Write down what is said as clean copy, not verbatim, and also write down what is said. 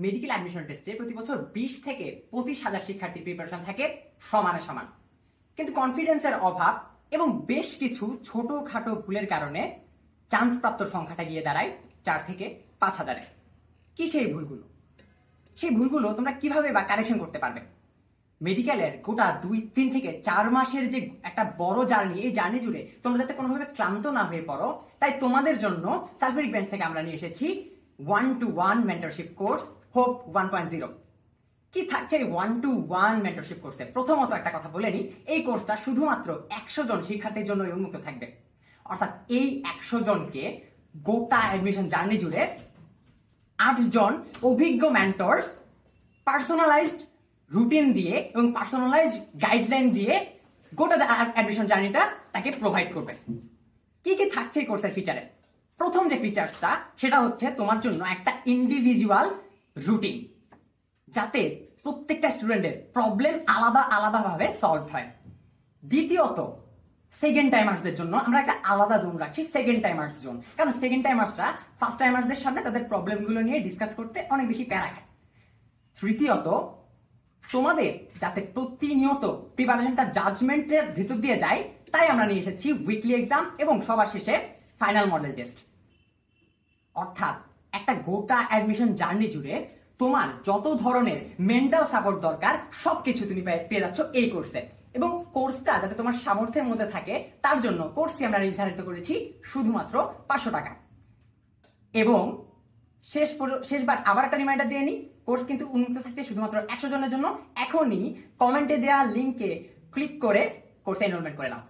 Medical admission টেস্টে প্রতি বছর 20 থেকে 25,000 শিক্ষার্থীর প্রিপারেশন থাকে সমানে সমান, কিন্তু কনফিডেন্সের অভাব এবং বেশ কিছু ছোটখাটো ভুলের কারণে চান্স প্রাপ্ত সংখ্যাটা গিয়ে দাঁড়ায় 4 থেকে 5,000-এ। কি সেই ভুলগুলো? সেই ভুলগুলো তোমরা কিভাবে বা কারেকশন করতে পারবে? মেডিকেলের গোটা 2-3 থেকে 4 মাসের যে একটা বড় জার্নি, এই জার্নি জুড়ে তোমরা যাতে কোনোভাবে ক্লান্ত না হয়ে পড়ো, তাই তোমাদের জন্য সালফেরিক বেঞ্চ থেকে আমরা নিয়ে এসেছি 1-to-1 মেন্টরশিপ কোর্স হোপ 1.0। কি থাকছে এই 1-to-1 মেন্টরশিপ কোর্সে? প্রথমত একটা কথা বলে নিই, এই কোর্সটা শুধুমাত্র 100 জন শিক্ষার্থীর জন্য উন্মুক্ত থাকবে। অর্থাৎ এই 100 জনকে গোটা অ্যাডমিশন জার্নি জুড়ে 8 জন অভিজ্ঞ মেন্টরস পার্সোনালাইজড রুটিন দিয়ে এবং পার্সোনালাইজড গাইডলাইন দিয়ে গোটা অ্যাডমিশন জার্নিটা তাকে প্রোভাইড করবে। কি কি থাকছে এই কোর্সের ফিচারে? প্রথম যে ফিচার্সটা সেটা হচ্ছে তোমার জন্য একটা ইন্ডিভিজুয়াল রুটিন, যাতে প্রত্যেকটা স্টুডেন্টের প্রবলেম আলাদা আলাদাভাবে সলভ হয়। দ্বিতীয়ত, সেকেন্ড টাইমার্সদের জন্য আমরা একটা আলাদা জোন রাখছি, সেকেন্ড টাইমার্স জোন, কারণ সেকেন্ড টাইমার্সরা ফার্স্ট টাইমার্সদের সামনে তাদের প্রবলেমগুলো নিয়ে ডিসকাস করতে অনেক বেশি প্যারা খায়। তৃতীয়ত, তোমাদের যাতে প্রতিনিয়ত প্রিপারেশনটা জাজমেন্টের ভিতর দিয়ে যায়, তাই আমরা নিয়ে এসেছি উইকলি এক্সাম এবং সবার শেষে ফাইনাল মডেল টেস্ট। অর্থাৎ একটা গোটা অ্যাডমিশন জার্নি জুড়ে তোমার যত ধরনের মেন্টাল সাপোর্ট দরকার সবকিছু তুমি পেয়ে যাচ্ছ এই কোর্সে। এবং কোর্সটা যাতে তোমার সামর্থ্যের মধ্যে থাকে, তার জন্য কোর্সটি আমরা নির্ধারিত করেছি শুধুমাত্র 500 টাকা। এবং শেষবার আবার একটা রিমাইন্ডার দিয়ে নিই, কোর্স কিন্তু উন্মুক্ত থাকছে শুধুমাত্র 100 জনের জন্য। এখনই কমেন্টে দেওয়া লিঙ্কে ক্লিক করে কোর্সে এনরোলমেন্ট করে নাও।